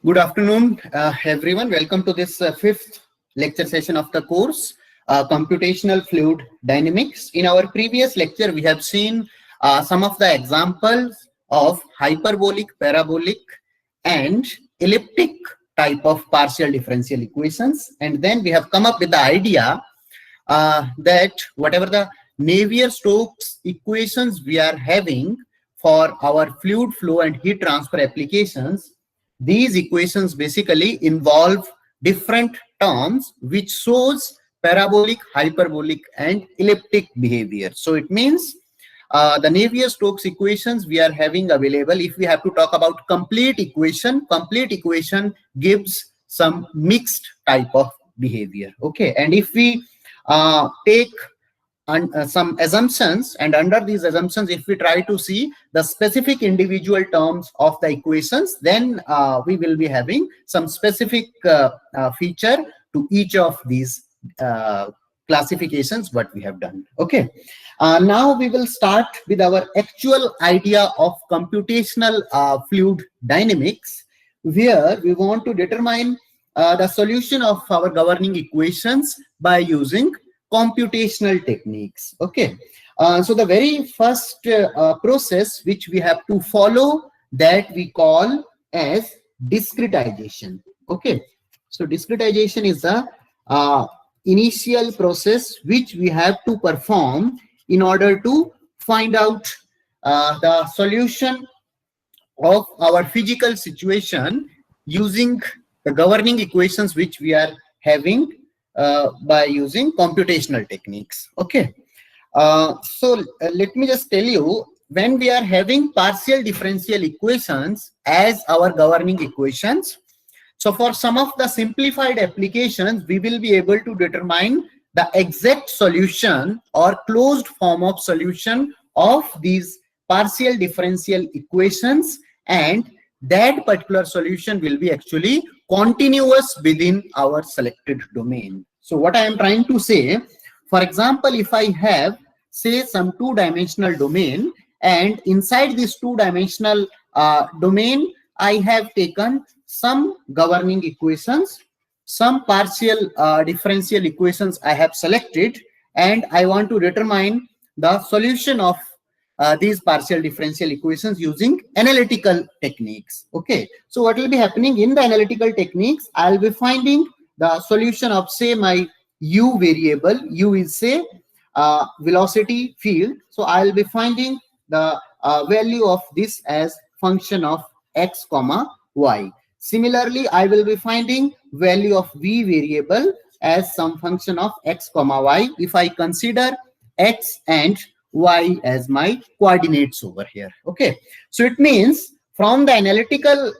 Good afternoon, everyone. Welcome to this fifth lecture session of the course, Computational Fluid Dynamics. In our previous lecture, we have seen some of the examples of hyperbolic, parabolic, and elliptic type of partial differential equations. And then we have come up with the idea that whatever the Navier-Stokes equations we are having for our fluid flow and heat transfer applications, these equations basically involve different terms which shows parabolic, hyperbolic, and elliptic behavior. So it means the Navier-Stokes equations we are having available. If we have to talk about complete equation gives some mixed type of behavior. Okay, and if we take some assumptions, and under these assumptions, if we try to see the specific individual terms of the equations, then we will be having some specific feature to each of these classifications what we have done. Okay, now we will start with our actual idea of computational fluid dynamics, where we want to determine the solution of our governing equations by using computational techniques. Okay, so the very first process which we have to follow, that we call as discretization. Okay, so discretization is the initial process which we have to perform in order to find out the solution of our physical situation using the governing equations which we are having by using computational techniques. Okay, so let me just tell you, when we are having partial differential equations as our governing equations, so for some of the simplified applications, we will be able to determine the exact solution or closed form of solution of these partial differential equations, and that particular solution will be actually continuous within our selected domain. So what I am trying to say, for example, if I have, say, some two-dimensional domain, and inside this two-dimensional domain, I have taken some governing equations, some partial differential equations I have selected, and I want to determine the solution of these partial differential equations using analytical techniques. Okay, so what will be happening in the analytical techniques, I'll be finding the solution of, say, my u variable. U is, say, velocity field, so I'll be finding the value of this as function of x comma y. Similarly, I will be finding value of v variable as some function of x comma y if I consider x and y as my coordinates over here. Okay, so it means from the analytical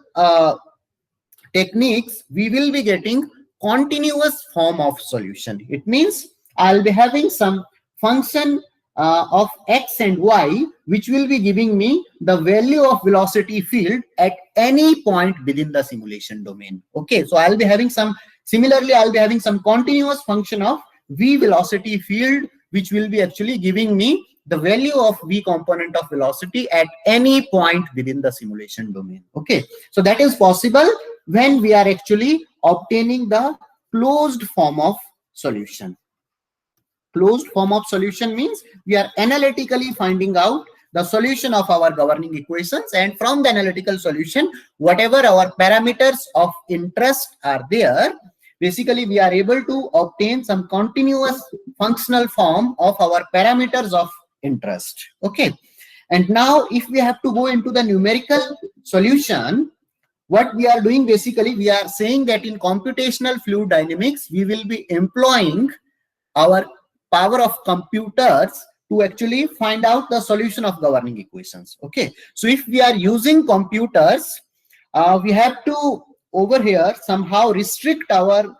techniques, we will be getting continuous form of solution. It means I'll be having some function of x and y which will be giving me the value of velocity field at any point within the simulation domain. Okay, so I'll be having some, similarly I'll be having some continuous function of v velocity field which will be actually giving me the value of v component of velocity at any point within the simulation domain. Okay, so that is possible when we are actually obtaining the closed form of solution. Closed form of solution means we are analytically finding out the solution of our governing equations, and from the analytical solution, whatever our parameters of interest are there, basically we are able to obtain some continuous functional form of our parameters of interest. Okay, and now if we have to go into the numerical solution, what we are doing, basically we are saying that in computational fluid dynamics we will be employing our power of computers to actually find out the solution of governing equations. Okay, so if we are using computers, we have to over here somehow restrict our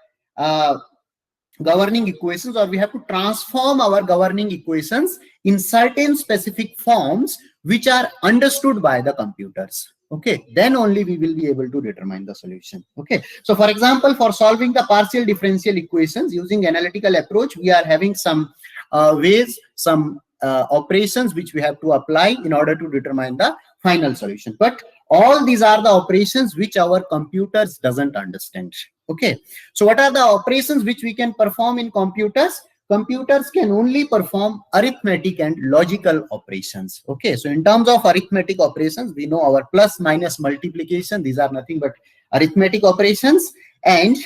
governing equations, or we have to transform our governing equations in certain specific forms which are understood by the computers. Okay, then only we will be able to determine the solution. Okay, so for example, for solving the partial differential equations using analytical approach, we are having some ways, some operations which we have to apply in order to determine the final solution. But all these are the operations which our computers doesn't understand. Okay, so what are the operations which we can perform in computers? Computers can only perform arithmetic and logical operations. Okay, so in terms of arithmetic operations, we know our plus, minus, multiplication, these are nothing but arithmetic operations. And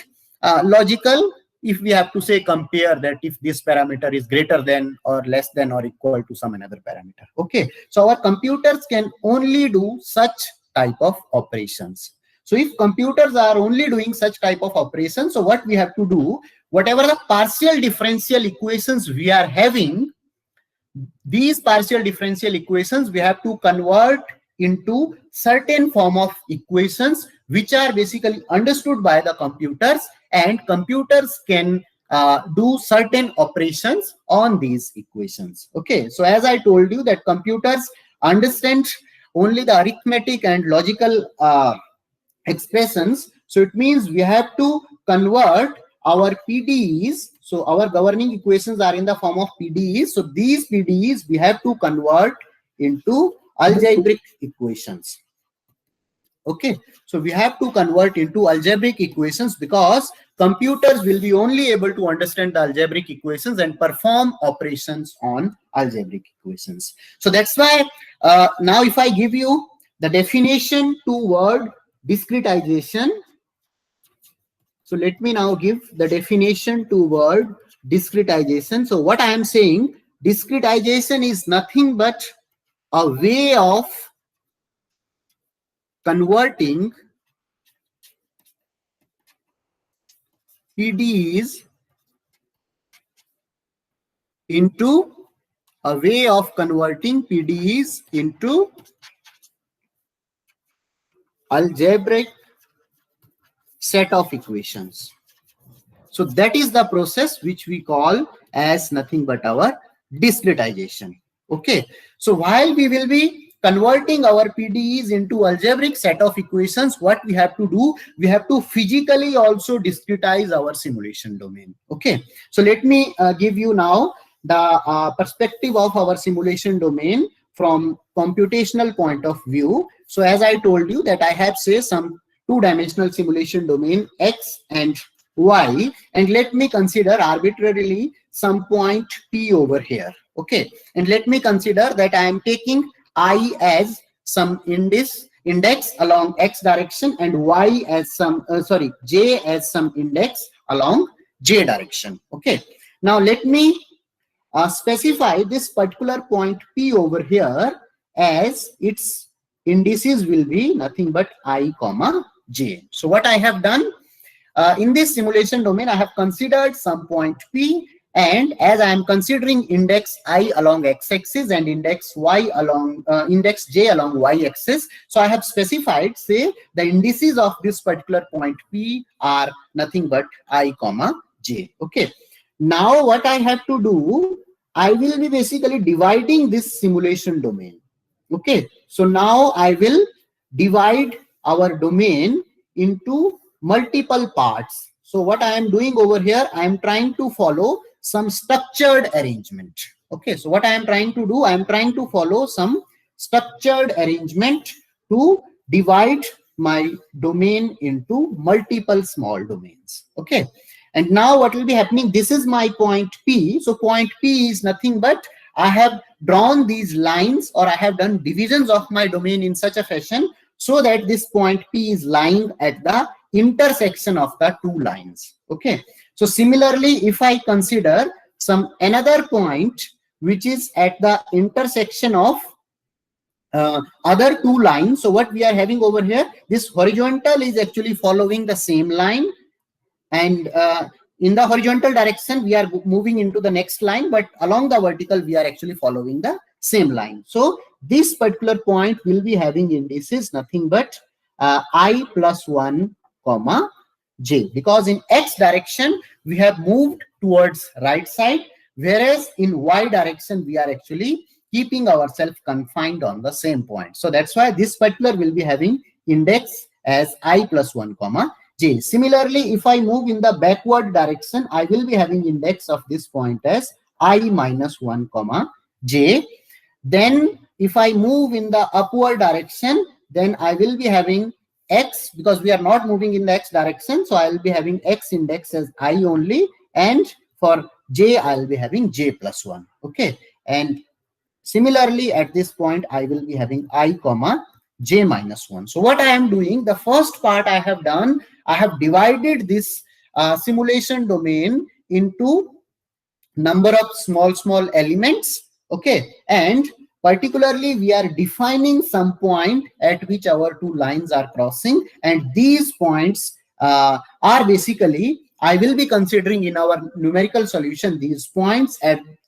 logical, if we have to say compare, that if this parameter is greater than or less than or equal to some another parameter. Okay, so our computers can only do such type of operations. So if computers are only doing such type of operations, so what we have to do, whatever the partial differential equations we are having, these partial differential equations we have to convert into certain form of equations which are basically understood by the computers, and computers can do certain operations on these equations. Okay, so as I told you that computers understand only the arithmetic and logical expressions. So it means we have to convert our PDEs. So our governing equations are in the form of PDEs. So these PDEs we have to convert into algebraic equations. Okay, so we have to convert into algebraic equations because computers will be only able to understand the algebraic equations and perform operations on algebraic equations. So that's why now if I give you the definition to word discretization. So let me now give the definition to word discretization. So what I am saying, discretization is nothing but a way of converting PDEs into algebraic set of equations. So that is the process which we call as nothing but our discretization. Okay, so while we will be converting our PDEs into algebraic set of equations, what we have to do, we have to physically also discretize our simulation domain. Okay, so let me give you now the perspective of our simulation domain from computational point of view. So as I told you that I have say some two-dimensional simulation domain X and Y, and let me consider arbitrarily some point P over here. Okay, and let me consider that I am taking I as some index along X direction and Y as some J as some index along J direction. Okay, now let me specify this particular point P over here as its indices will be nothing but I comma J. So what I have done in this simulation domain, I have considered some point P, and as I am considering index I along x-axis and index Y along index J along y-axis, so I have specified, say, the indices of this particular point P are nothing but I comma J. Okay, now what I have to do, I will be basically dividing this simulation domain. Okay, so now I will divide our domain into multiple parts. So what I am doing over here, I am trying to follow some structured arrangement. Okay, so what I am trying to do, I am trying to follow some structured arrangement to divide my domain into multiple small domains. Okay, and now what will be happening, this is my point P. So point P is nothing but I have drawn these lines, or I have done divisions of my domain in such a fashion so that this point P is lying at the intersection of the two lines. Okay, so similarly, if I consider some another point which is at the intersection of other two lines, so what we are having over here, this horizontal is actually following the same line, and in the horizontal direction we are moving into the next line, but along the vertical we are actually following the same line. So this particular point will be having indices nothing but I plus 1 comma J, because in X direction we have moved towards right side, whereas in Y direction we are actually keeping ourselves confined on the same point. So that's why this particular will be having index as I plus 1 comma J. Similarly, if I move in the backward direction, I will be having index of this point as I minus 1 comma J. Then if I move in the upward direction, then I will be having x, because we are not moving in the x direction, so I will be having x index as I only, and for j I will be having j plus 1. Okay, and similarly at this point I will be having I comma j minus 1. So what I am doing, the first part I have done, I have divided this simulation domain into number of small elements. Okay, and particularly we are defining some point at which our two lines are crossing, and these points are basically, I will be considering in our numerical solution these points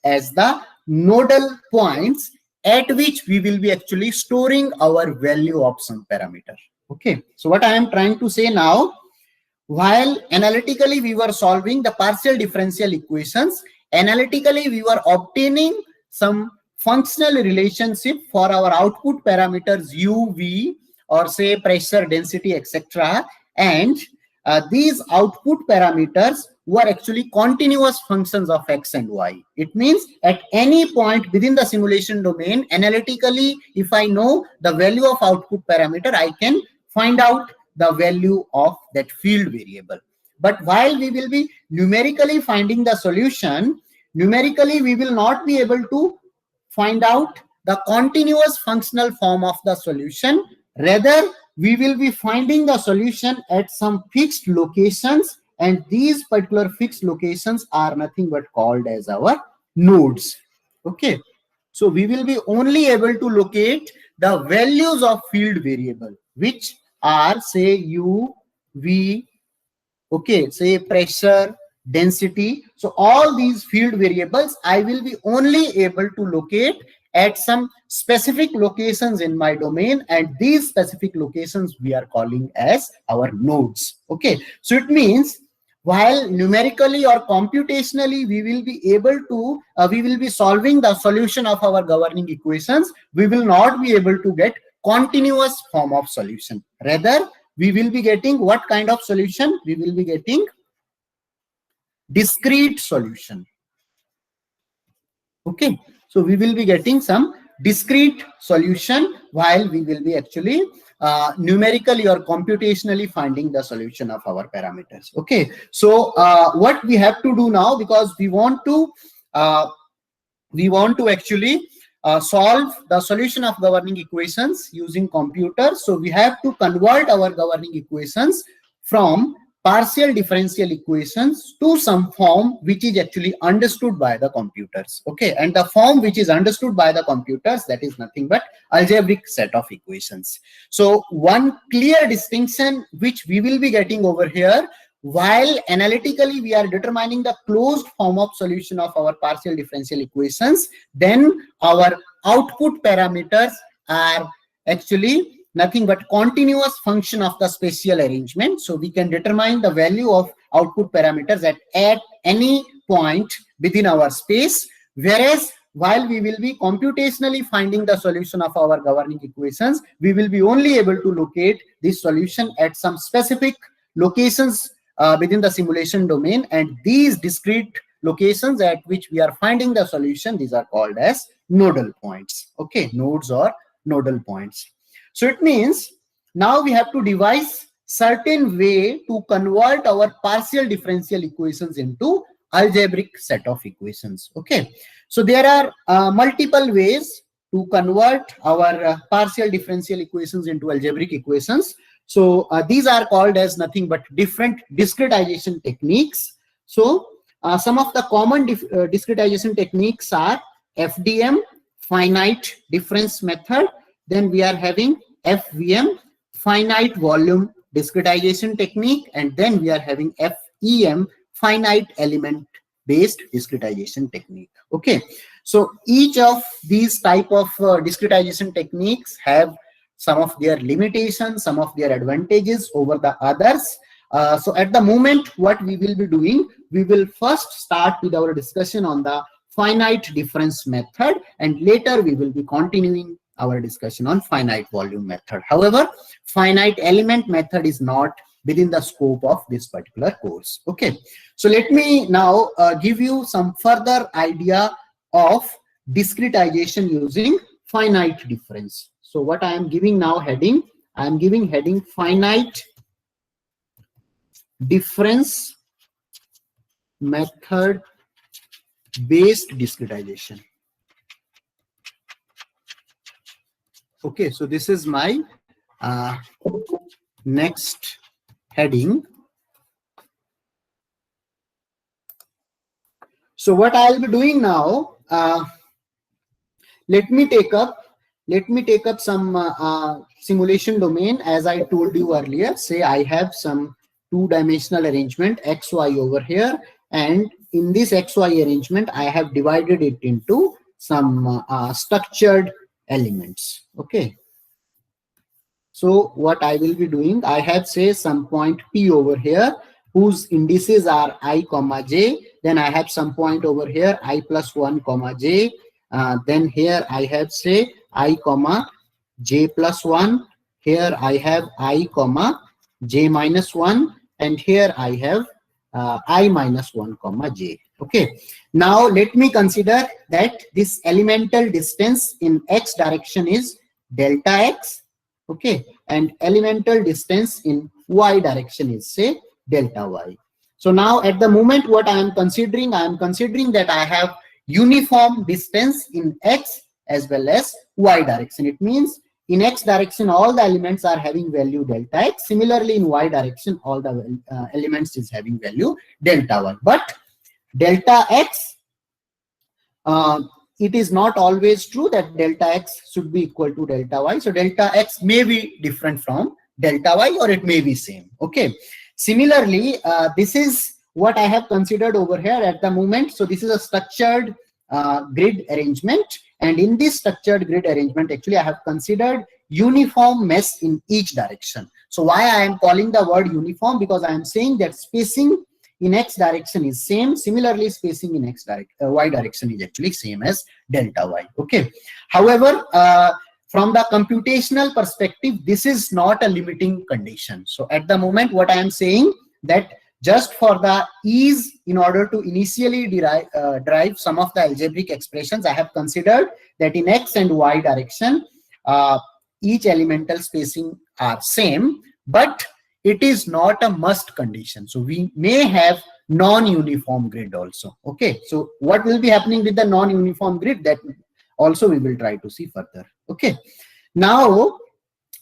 as the nodal points at which we will be actually storing our value of some parameter. Okay, so what I am trying to say now, while analytically we were solving the partial differential equations, analytically we were obtaining some functional relationship for our output parameters u, v, or say pressure, density, etc. And these output parameters were actually continuous functions of x and y. It means at any point within the simulation domain, analytically, if I know the value of output parameter, I can find out the value of that field variable. But while we will be numerically finding the solution, numerically we will not be able to find out the continuous functional form of the solution. Rather, we will be finding the solution at some fixed locations, and these particular fixed locations are nothing but called as our nodes. Okay, so we will be only able to locate the values of field variable, which are say u, v, okay, say pressure, density. So all these field variables I will be only able to locate at some specific locations in my domain, and these specific locations we are calling as our nodes. Okay, so it means while numerically or computationally we will be able to we will be solving the solution of our governing equations, we will not be able to get continuous form of solution. Rather, we will be getting what kind of solution? We will be getting discrete solution. Okay, so we will be getting some discrete solution while we will be actually numerically or computationally finding the solution of our parameters. Okay, so what we have to do now, because we want to actually solve the solution of governing equations using computers. So we have to convert our governing equations from partial differential equations to some form which is actually understood by the computers. Okay, and the form which is understood by the computers, that is nothing but algebraic set of equations. So one clear distinction which we will be getting over here, while analytically we are determining the closed form of solution of our partial differential equations, then our output parameters are actually nothing but continuous function of the spatial arrangement. So we can determine the value of output parameters at any point within our space, whereas while we will be computationally finding the solution of our governing equations, we will be only able to locate this solution at some specific locations within the simulation domain, and these discrete locations at which we are finding the solution, these are called as nodal points. Okay, nodes or nodal points. So it means now we have to devise certain way to convert our partial differential equations into algebraic set of equations. Okay, so there are multiple ways to convert our partial differential equations into algebraic equations. So these are called as nothing but different discretization techniques. So some of the common discretization techniques are FDM, finite difference method. Then we are having FVM, finite volume discretization technique, and then we are having FEM, finite element based discretization technique. Okay, so each of these type of discretization techniques have some of their limitations, some of their advantages over the others. So at the moment, what we will be doing, we will first start with our discussion on the finite difference method, and later we will be continuing our discussion on finite volume method. However, finite element method is not within the scope of this particular course. Okay, so let me now give you some further idea of discretization using finite difference. So what I am giving now heading, I am giving heading finite difference method based discretization. Okay, so this is my next heading. So what I'll be doing now, let me take up some simulation domain. As I told you earlier, say I have some two-dimensional arrangement XY over here, and in this XY arrangement I have divided it into some structured elements. Okay, so what I will be doing, I have say some point P over here whose indices are I comma j. Then I have some point over here I plus 1 comma j. Then here I have say I comma j plus 1. Here I have I comma j minus 1, and here I have I minus 1 comma j. Okay, now let me consider that this elemental distance in x direction is delta x. Okay, and elemental distance in y direction is say delta y. So now at the moment what I am considering that I have uniform distance in x as well as y direction. It means in x direction all the elements are having value delta x. Similarly in y direction all the elements is having value delta y. But delta x, it is not always true that delta x should be equal to delta y. So delta x may be different from delta y, or it may be same. Okay, similarly this is what I have considered over here at the moment. So this is a structured grid arrangement, and in this structured grid arrangement actually I have considered uniform mesh in each direction. So why I am calling the word uniform? Because I am saying that spacing in x direction is same. Similarly spacing in y direction is actually same as delta y. Okay, however from the computational perspective this is not a limiting condition. So at the moment what I am saying that just for the ease, in order to initially derive some of the algebraic expressions, I have considered that in x and y direction each elemental spacing are same, but it is not a must condition. So we may have non-uniform grid also. Okay, so what will be happening with the non-uniform grid, that also we will try to see further. Okay, now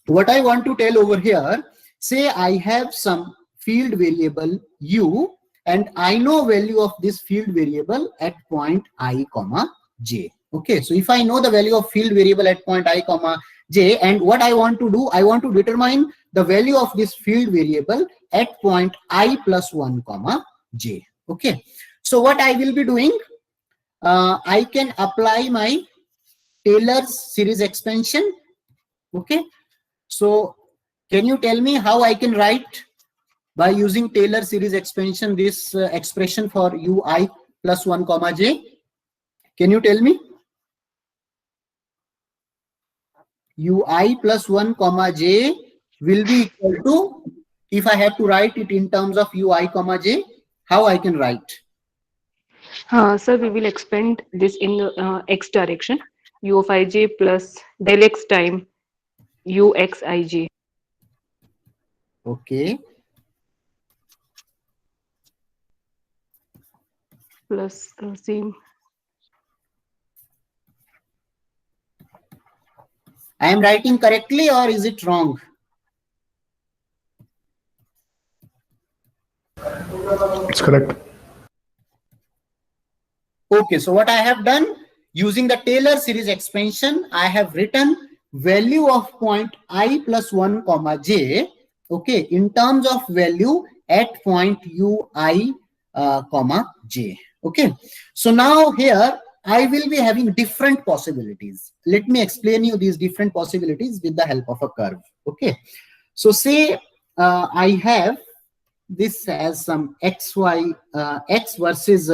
what I want to tell over here, say I have some field variable u, and I know value of this field variable at point I comma j. Okay, so if I know the value of field variable at point I comma j, and what I want to do, I want to determine the value of this field variable at point I plus 1 comma j. Okay, so what I will be doing, I can apply my Taylor's series expansion. Okay, so can you tell me how I can write by using Taylor series expansion this expression for ui plus 1 comma j? Can you tell me? Ui plus 1 comma j will be equal to, if I have to write it in terms of ui comma j, how I can write? Sir, we will expand this in x direction. U of ij plus del x time uxij. Okay. Plus same. I am writing correctly or is it wrong? It's correct. Okay, so what I have done, using the Taylor series expansion, I have written value of point I plus 1 comma j, okay, in terms of value at point ui comma j. Okay, so now here I will be having different possibilities. Let me explain you these different possibilities with the help of a curve. Okay, so say I have this as some xy x versus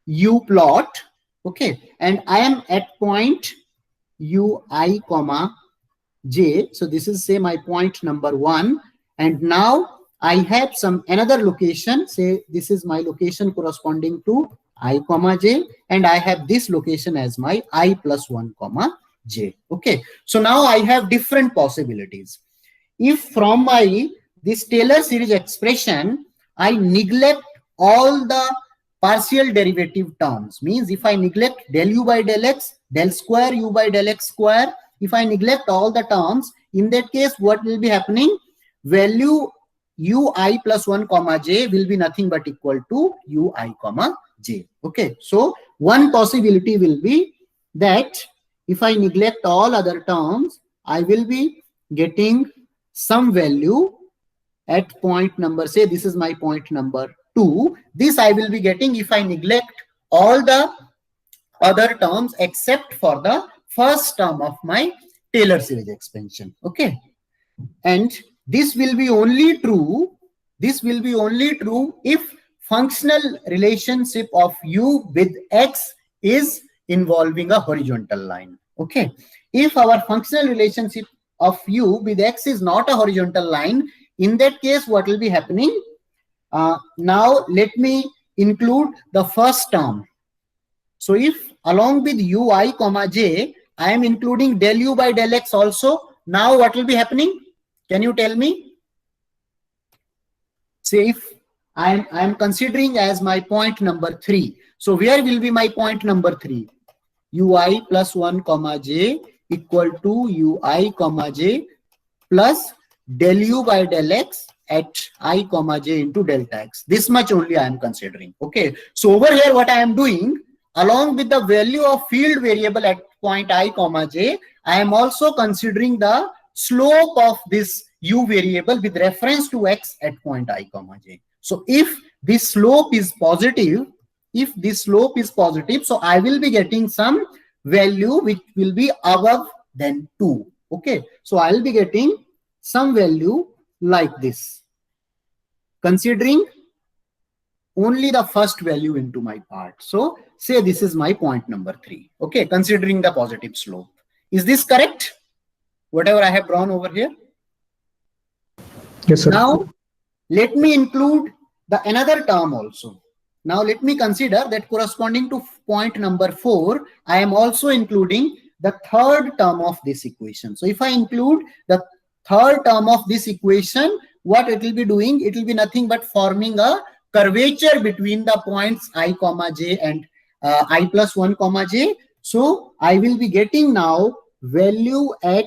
u plot. Okay, and I am at point ui comma j. So this is say my point number 1, and now I have some another location. Say this is my location corresponding to I comma j, and I have this location as my I plus 1 comma j. Okay, so now I have different possibilities. If from my this Taylor series expression I neglect all the partial derivative terms, means if I neglect del u by del x, del square u by del x square, if I neglect all the terms, in that case what will be happening? Value ui plus 1 comma j will be nothing but equal to ui comma j. Okay, so one possibility will be that if I neglect all other terms, I will be getting some value at point number, say this is my point number 2. This I will be getting if I neglect all the other terms except for the first term of my Taylor series expansion. Okay, and this will be only true, this will be only true if functional relationship of u with x is involving a horizontal line. Okay, if our functional relationship of u with x is not a horizontal line, in that case what will be happening? Now let me include the first term. So if along with ui comma j I am including del u by del x also, now what will be happening? Can you tell me? Say if I am considering as my point number 3. So where will be my point number 3? ui plus 1 comma j equal to ui comma j plus del u by del x at I comma j into delta x. This much only I am considering. Okay, so over here what I am doing, along with the value of field variable at point I comma j, I am also considering the slope of this u variable with reference to x at point I comma j. So if this slope is positive, if this slope is positive, so I will be getting some value which will be above than 2. Okay, so I will be getting some value like this, considering only the first value into my part. So say this is my point number 3. Okay, considering the positive slope. Is this correct? Whatever I have drawn over here. Yes, sir. Now let me include the another term also. Now let me consider that corresponding to point number 4, I am also including the third term of this equation. So if I include the third term of this equation, what it will be doing? It will be nothing but forming a curvature between the points I comma j and I plus 1 comma j. So I will be getting now value at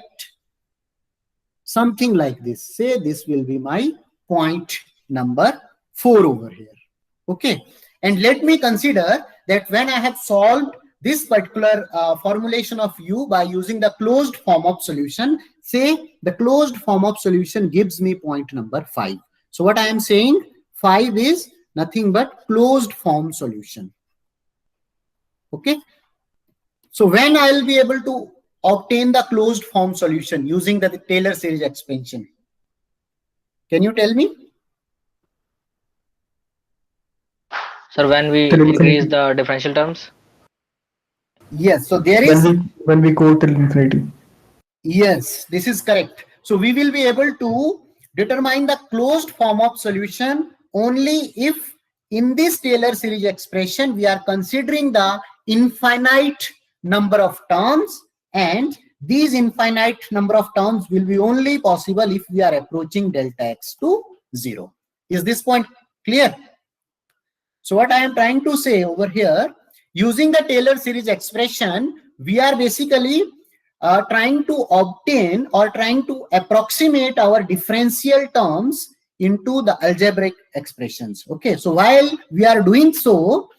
something like this. Say this will be my point number 4 over here. Okay, and let me consider that when I have solved this particular formulation of u by using the closed form of solution, say the closed form of solution gives me point number 5. So what I am saying, 5 is nothing but closed form solution. Okay, so when I will be able to obtain the closed form solution using the Taylor series expansion, can you tell me? Sir, when we Till increase infinity. the differential terms? Yes, so there is, When we go till infinity. yes, this is correct. So we will be able to determine the closed form of solution only if in this Taylor series expression we are considering the infinite number of terms, and these infinite number of terms will be only possible if we are approaching delta x to 0. Is this point clear? So what I am trying to say over here, using the Taylor series expression, we are basically trying to obtain or trying to approximate our differential terms into the algebraic expressions. Okay, so while we are doing so,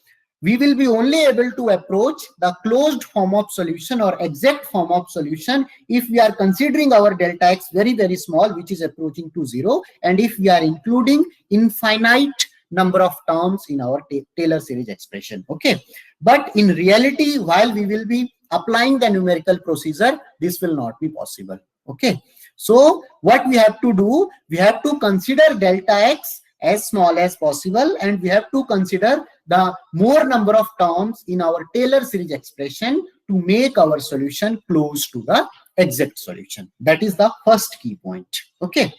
we will be only able to approach the closed form of solution or exact form of solution if we are considering our delta x very, very small, which is approaching to 0, and if we are including infinite number of terms in our Taylor series expression. Okay, but in reality, while we will be applying the numerical procedure, this will not be possible. Okay, so what we have to do, we have to consider delta x as small as possible, and we have to consider the more number of terms in our Taylor series expression to make our solution close to the exact solution. That is the first key point. Okay,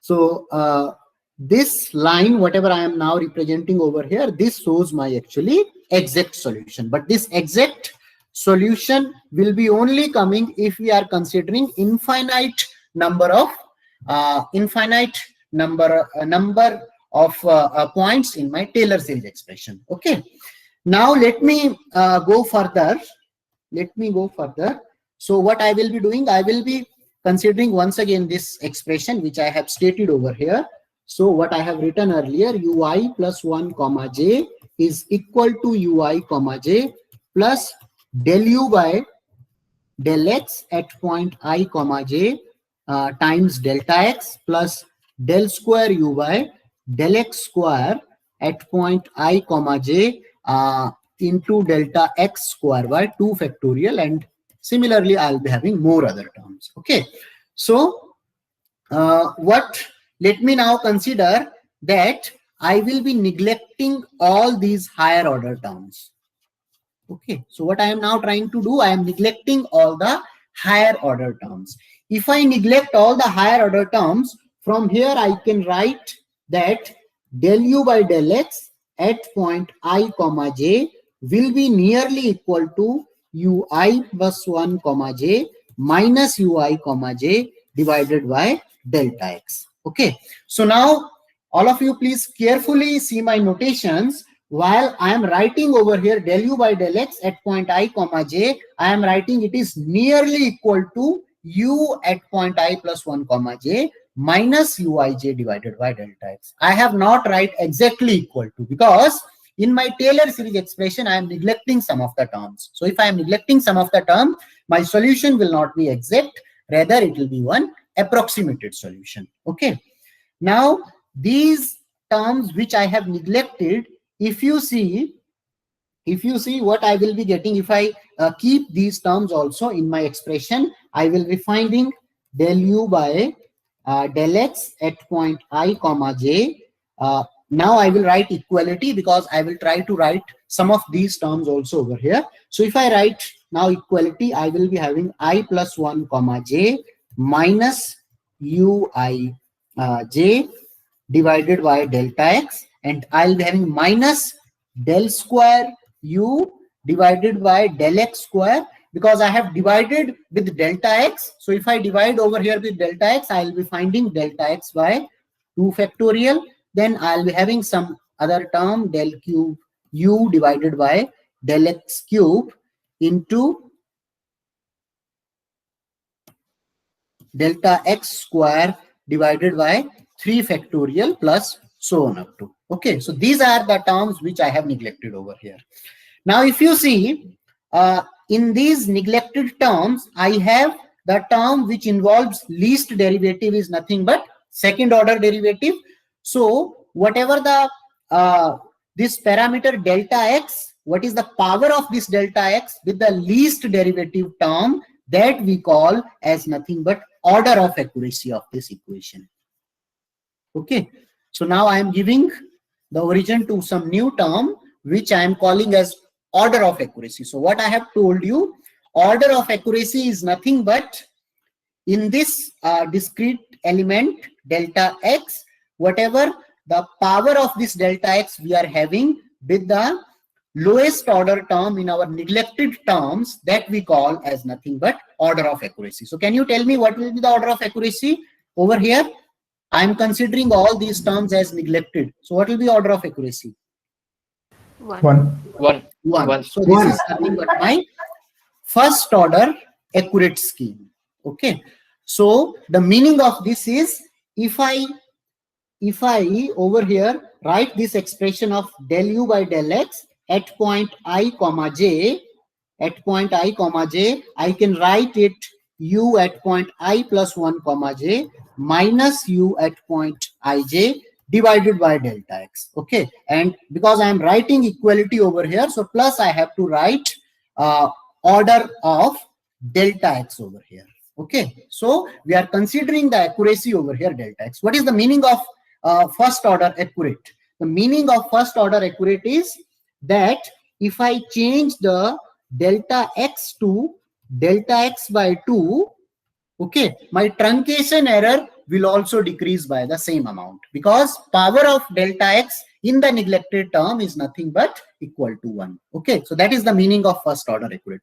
so this line, whatever I am now representing over here, this shows my actually exact solution, but this exact solution will be only coming if we are considering infinite number of points in my Taylor series expression. Okay. Now let me go further. So what I will be doing, I will be considering once again this expression which I have stated over here. So what I have written earlier, ui plus 1 comma j is equal to ui comma j plus del u by del x at point I comma j times delta x plus del square u by del x square at point I comma j into delta x square by 2 factorial, and similarly I'll be having more other terms. Okay, so let me now consider that I will be neglecting all these higher order terms. Okay, so what I am now trying to do, I am neglecting all the higher order terms. If I neglect all the higher order terms, from here I can write that del u by del x at point I comma j will be nearly equal to ui plus 1 comma j minus ui comma j divided by delta x. Okay, so now all of you please carefully see my notations. While I am writing over here del u by del x at point I comma j, I am writing it is nearly equal to u at point I plus 1 comma j minus uij divided by delta x. I have not write exactly equal to, because in my Taylor series expression I am neglecting some of the terms. So if I am neglecting some of the term, my solution will not be exact, rather it will be one approximated solution. Okay, now these terms which I have neglected, if you see what I will be getting, if I keep these terms also in my expression, I will be finding del u by del x at point I comma j. Now I will write equality because I will try to write some of these terms also over here. So if I write now equality, I will be having I plus 1 comma j minus ui j divided by delta x, and I'll be having minus del square u divided by del x square, because I have divided with delta x. So if I divide over here with delta x, I'll be finding delta x by 2 factorial. Then I'll be having some other term del cube u divided by del x cube into delta x square divided by 3 factorial plus so on up to. Okay, so these are the terms which I have neglected over here. Now if you see in these neglected terms, I have the term which involves least derivative is nothing but second order derivative. So whatever the this parameter delta x, what is the power of this delta x with the least derivative term, that we call as nothing but order of accuracy of this equation. Okay, so now I am giving the origin to some new term which I am calling as order of accuracy. So what I have told you, order of accuracy is nothing but in this discrete element delta x, whatever the power of this delta x we are having with the lowest order term in our neglected terms, that we call as nothing but order of accuracy. So can you tell me what will be the order of accuracy over here? I am considering all these terms as neglected. So what will be order of accuracy? 1. 1. 1. So this is nothing but my first order accurate scheme. Okay. So the meaning of this is, if I over here write this expression of del u by del x at point I comma j, I can write it u at point I plus 1 comma j minus u at point ij divided by delta x. Okay, and because I am writing equality over here, so plus I have to write order of delta x over here. Okay, so we are considering the accuracy over here delta x. What is the meaning of first order accurate? The meaning of first order accurate is that if I change the delta x to delta x by 2, okay, my truncation error will also decrease by the same amount, because power of delta x in the neglected term is nothing but equal to 1. Okay, so that is the meaning of first order accurate.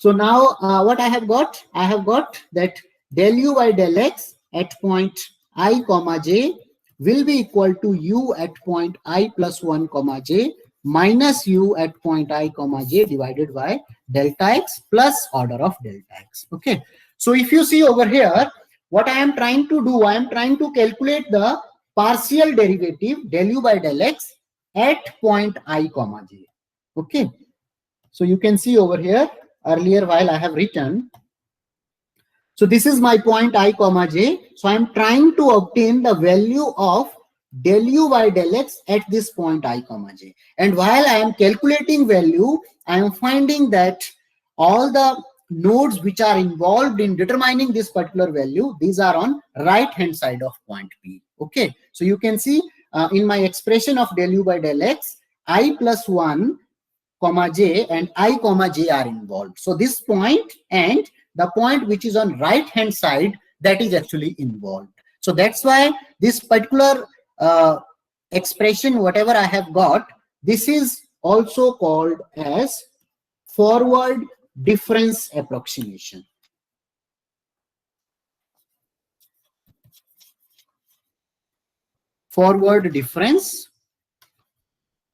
So now what I have got? I have got that del u by del x at point I comma j will be equal to u at point I plus 1 comma j minus u at point I comma j divided by delta x plus order of delta x. Okay. So if you see over here, what I am trying to do, I am trying to calculate the partial derivative del u by del x at point I comma j. Okay. So you can see over here earlier while I have written. So this is my point I comma j. So I am trying to obtain the value of del u by del x at this point I comma j. And while I am calculating value, I am finding that all the nodes which are involved in determining this particular value, these are on right hand side of point P. Okay. So you can see in my expression of del u by del x, I plus 1 comma j and I comma j are involved. So this point and the point which is on right hand side, that is actually involved. So that's why this particular expression, whatever I have got, this is also called as forward difference approximation. Forward difference.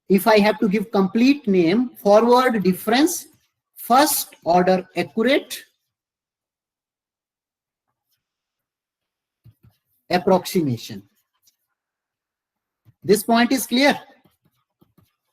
If I have to give complete name, forward difference first order accurate approximation. This point is clear.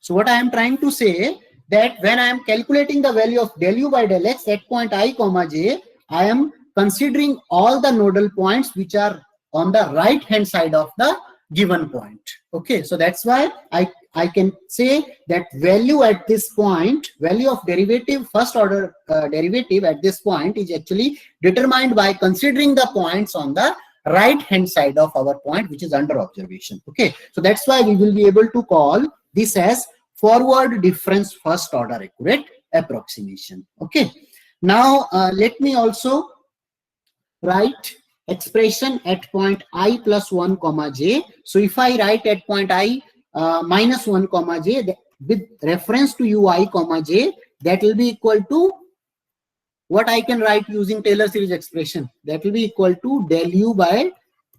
So what I am trying to say, that when I am calculating the value of del u by del x at point I comma j, I am considering all the nodal points which are on the right hand side of the given point. Okay, so that's why I can say that value at this point, value of derivative, first order derivative at this point is actually determined by considering the points on the right hand side of our point which is under observation. Okay, so that's why we will be able to call this as forward difference first order accurate approximation. Okay, now let me also write expression at point I plus 1 comma j. So if I write at point I minus 1 comma j with reference to ui comma j, that will be equal to what I can write using Taylor series expression. That will be equal to del u by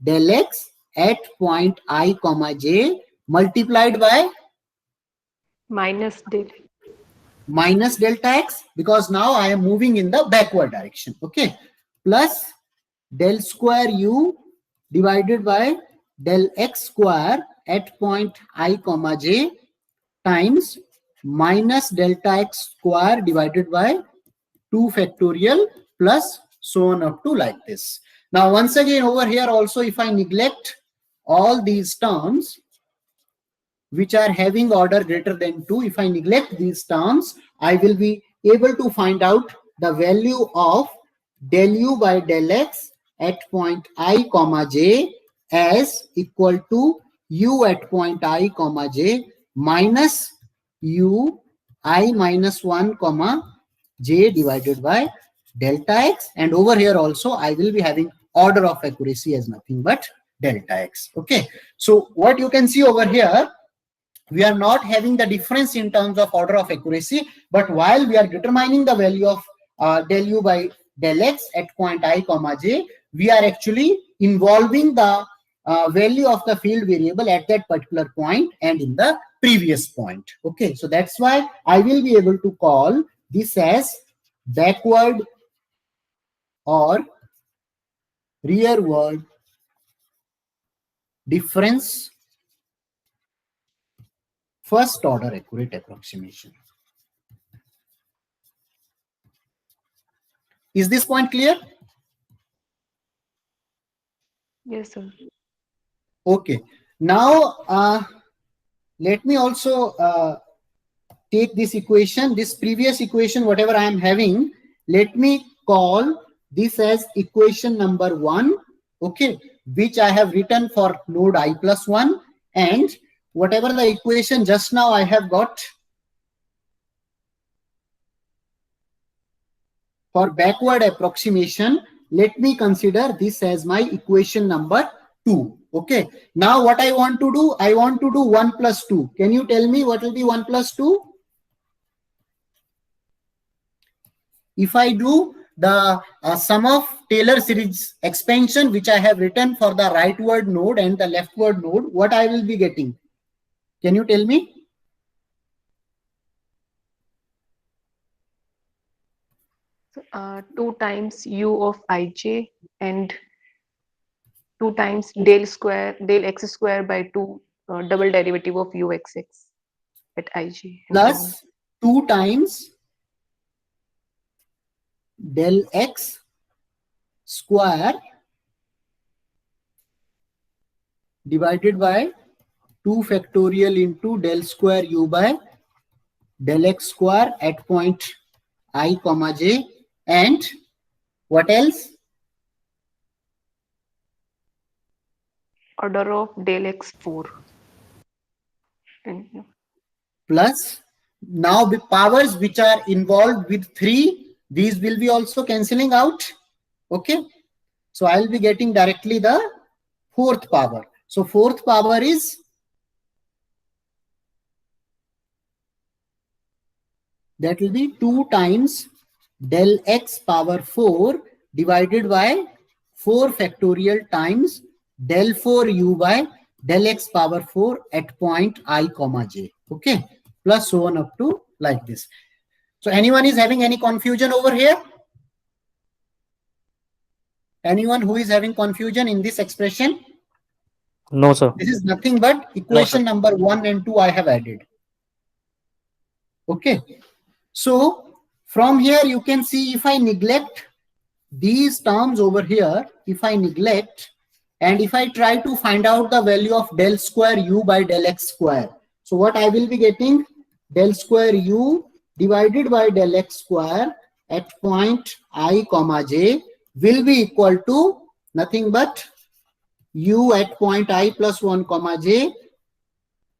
del x at point I comma j multiplied by minus delta x, because now I am moving in the backward direction. Okay, plus del square u divided by del x square at point I comma j times minus delta x square divided by 2 factorial plus so on up to like this. Now once again over here also, if I neglect all these terms which are having order greater than 2, if I neglect these terms, I will be able to find out the value of del u by del x at point I comma j as equal to u at point I comma j minus u I minus 1 comma j divided by delta x, and over here also I will be having order of accuracy as nothing but delta x. Okay, so what you can see over here, we are not having the difference in terms of order of accuracy, but while we are determining the value of del u by del x at point I comma j, we are actually involving the value of the field variable at that particular point and in the previous point. Okay, so that's why I will be able to call this as backward or rearward difference first order accurate approximation. Is this point clear? Yes, sir. Okay, now let me also take this equation, this previous equation, whatever I am having, let me call this as equation number 1, okay, which I have written for node I plus 1, and whatever the equation just now I have got for backward approximation, let me consider this as my equation number 2. Okay, now what I want to do, I want to do 1 plus 2. Can you tell me what will be 1 plus 2? If I do the sum of Taylor series expansion, which I have written for the rightward node and the leftward node, what I will be getting? Can you tell me? So, 2 times u of ij and 2 times del x square by 2 double derivative of uxx at ij and so on. Plus 2 times del x square divided by 2 factorial into del square u by del x square at point I comma j, and what else? Order of del x 4. And Plus now the powers which are involved with 3, these will be also cancelling out. Okay, so I'll be getting directly the 4th power. So 4th power is, that will be 2 times del x power 4 divided by 4 factorial times del 4 u by del x power 4 at point I comma j. Okay, plus so on up to like this. So anyone is having any confusion over here? Anyone who is having confusion in this expression? No, sir. This is nothing but equation number 1 and 2 I have added. Okay, so from here you can see, if I neglect these terms over here, if I neglect, and if I try to find out the value of del square u by del x square, so what I will be getting? Del square u divided by del x square at point I comma j will be equal to nothing but u at point I plus 1 comma j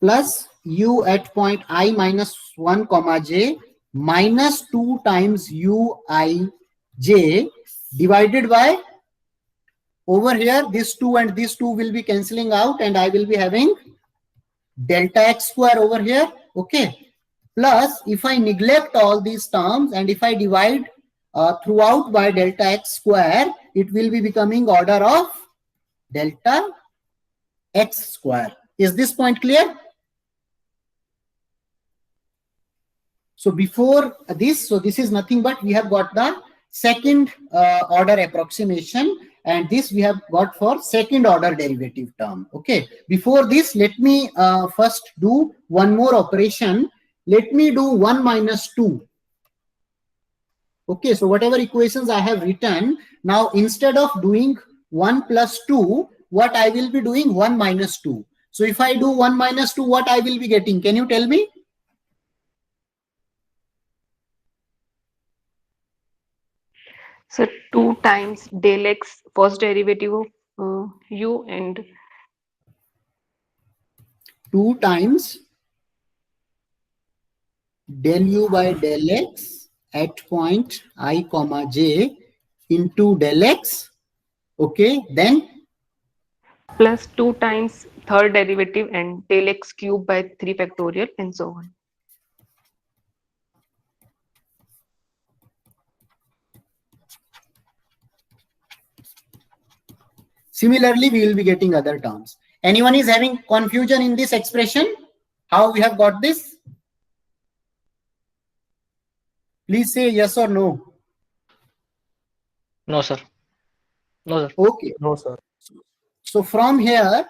plus u at point I minus 1 comma j minus 2 times u I j divided by, over here this 2 and this 2 will be cancelling out, and I will be having delta x square over here. Okay, plus if I neglect all these terms and if I divide throughout by delta x square, it will be becoming order of delta x square. Is this point clear? So before this, so this is nothing but we have got the second order approximation, and this we have got for second order derivative term. Okay, before this, let me first do one more operation. Let me do 1 minus 2. Okay, so whatever equations I have written, now instead of doing 1 plus 2, what I will be doing? 1 minus 2. So if I do 1 minus 2, what I will be getting? Can you tell me? so 2 times del x first derivative of u and 2 times del u by del x at point I comma j into del x. Okay, then plus 2 times third derivative and del x cube by 3 factorial and so on. similarly we will be getting other terms. Anyone is having confusion in this expression? How we have got this? Please say yes or no. No, sir. No, sir. Okay. No, sir. So from here,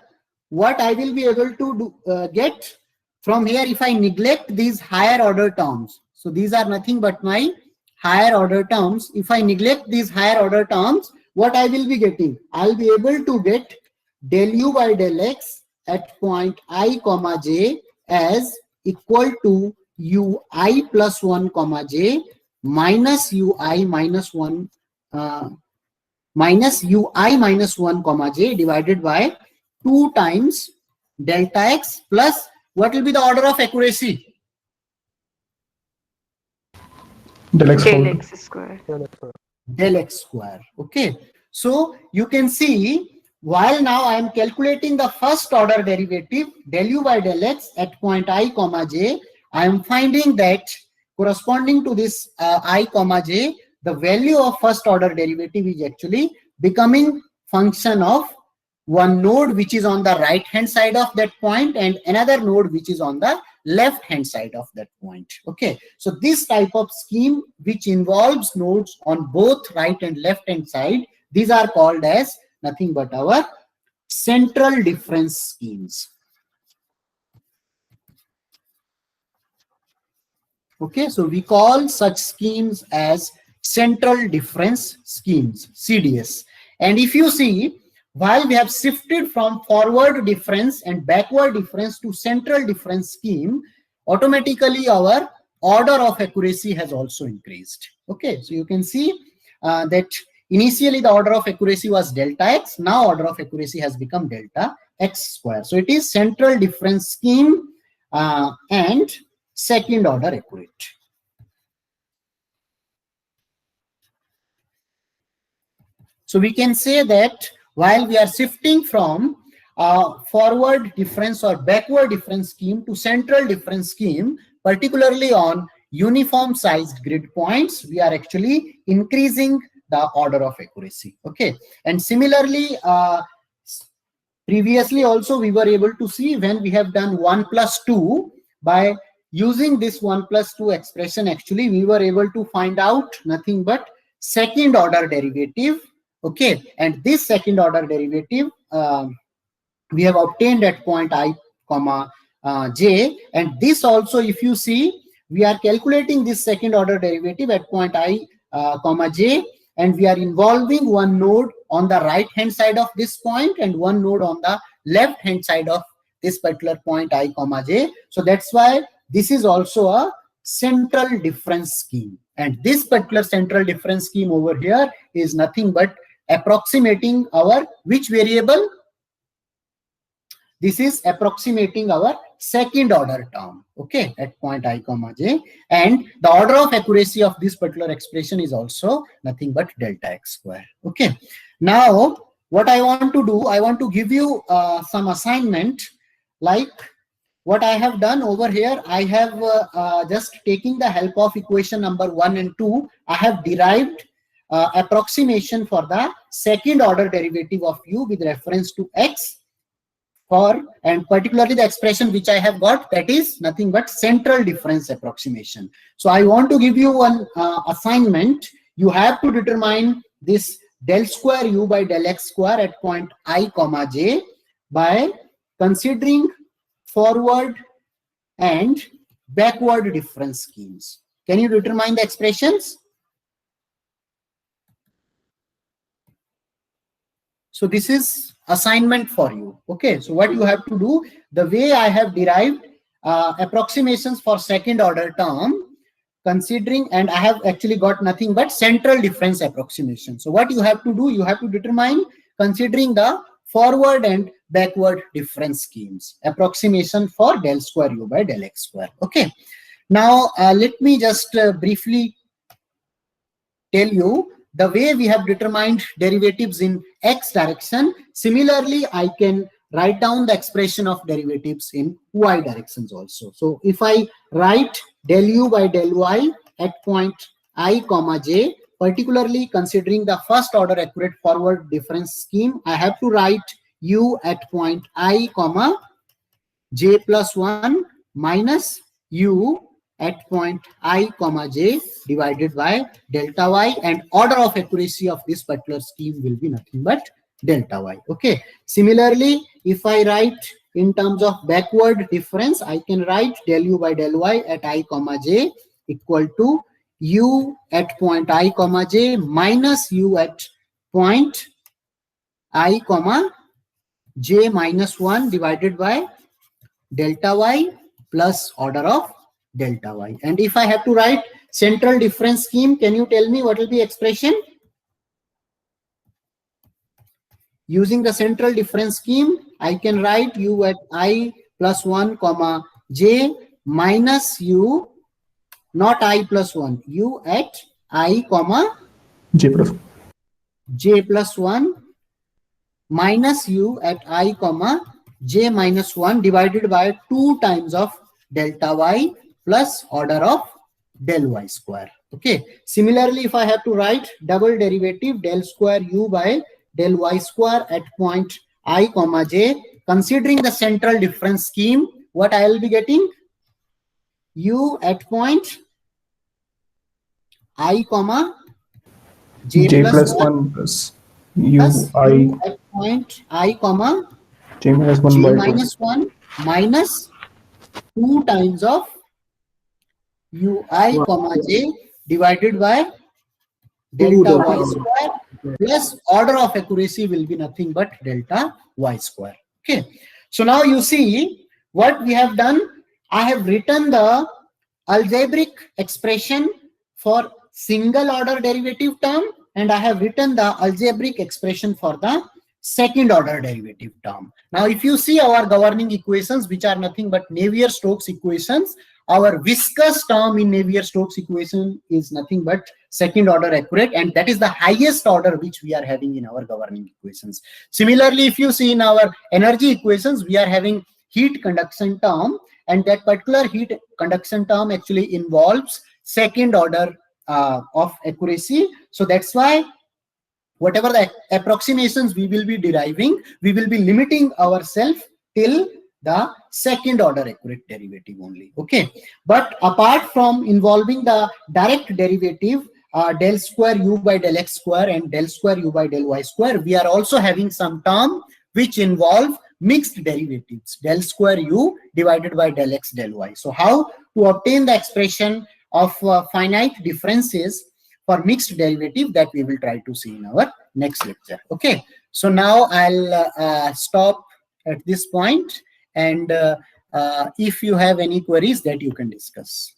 what I will be able to do, get from here, if I neglect these higher order terms, so these are nothing but my higher order terms. If I neglect these higher order terms, what I will be getting? I'll be able to get del u by del x at point I comma j as equal to ui plus 1 comma j minus ui minus 1 minus ui minus 1 comma j divided by 2 times delta x plus, what will be the order of accuracy? Del x Del square. x square. Del x square. Okay, so you can see, while now I am calculating the first order derivative del u by del x at point I comma j, I am finding that corresponding to this I comma j, the value of first order derivative is actually becoming function of one node which is on the right hand side of that point and another node which is on the left hand side of that point. Okay, so this type of scheme which involves nodes on both right and left hand side, these are called as nothing but our central difference schemes. Okay, so we call such schemes as central difference schemes, CDS. And if you see, while we have shifted from forward difference and backward difference to central difference scheme, automatically our order of accuracy has also increased. Okay, so you can see that initially the order of accuracy was delta x, now order of accuracy has become delta x square. So it is central difference scheme and second order accurate. So we can say that while we are shifting from forward difference or backward difference scheme to central difference scheme, particularly on uniform sized grid points, we are actually increasing the order of accuracy. Okay, and similarly, previously also we were able to see when we have done 1 plus 2, by using this 1 plus 2 expression, actually we were able to find out nothing but second order derivative. Okay, and this second order derivative we have obtained at point I comma j, and this also, if you see, we are calculating this second order derivative at point I comma j, and we are involving one node on the right hand side of this point and one node on the left hand side of this particular point I comma j. So that's why this is also a central difference scheme, and this particular central difference scheme over here is nothing but approximating our which variable? This is approximating our second order term, okay, at point I comma j, and the order of accuracy of this particular expression is also nothing but delta x square. Okay, now what I want to do, I want to give you some assignment. Like what I have done over here, I have just taking the help of equation number 1 and 2, I have derived approximation for the second order derivative of u with reference to x, for and particularly the expression which I have got, that is nothing but central difference approximation. So I want to give you one assignment. You have to determine this del square u by del x square at point I comma j by considering forward and backward difference schemes. Can you determine the expressions? So this is assignment for you. Okay, so what you have to do, the way I have derived approximations for second order term, considering, and I have actually got nothing but central difference approximation. So what you have to do, you have to determine considering the forward and backward difference schemes, approximation for del square u by del x square. Okay, now let me just briefly tell you the way we have determined derivatives in x direction. Similarly, I can write down the expression of derivatives in y directions also. So if I write del u by del y at point I comma j, particularly considering the first order accurate forward difference scheme, I have to write u at point I comma j plus 1 minus u at point I comma j divided by delta y, and order of accuracy of this particular scheme will be nothing but delta y. Okay, similarly, if I write in terms of backward difference, I can write del u by del y at I comma j equal to u at point I comma j minus u at point I comma j minus 1 divided by delta y plus order of delta y. And if I have to write central difference scheme, can you tell me what will be expression? Using the central difference scheme, I can write u at I plus 1 comma j minus u, not I plus 1, u at I comma j plus 1 minus u at I comma j minus 1 divided by 2 times of delta y plus order of del y square. Okay. Similarly, if I have to write double derivative del square u by del y square at point I comma j, considering the central difference scheme, what I will be getting? U at point I comma j J plus plus 1 1 plus plus U I u at point I comma J minus 1 j by 2. minus 1 minus 2 times of ui comma j divided by delta y square plus order of accuracy will be nothing but delta y square. Okay. So now you see what we have done. I have written the algebraic expression for single order derivative term, and I have written the algebraic expression for the second order derivative term. Now, if you see our governing equations, which are nothing but Navier-Stokes equations, our viscous term in Navier-Stokes equation is nothing but second order accurate, and that is the highest order which we are having in our governing equations. Similarly, if you see in our energy equations, we are having heat conduction term, and that particular heat conduction term actually involves second order of accuracy. So that's why whatever the approximations we will be deriving, we will be limiting ourselves till the second order accurate derivative only. Okay. But apart from involving the direct derivative, del square u by del x square and del square u by del y square, we are also having some term which involve mixed derivatives, del square u divided by del x del y. So how to obtain the expression of finite differences for mixed derivative, that we will try to see in our next lecture. Okay. So now I'll stop at this point, and if you have any queries that you can discuss.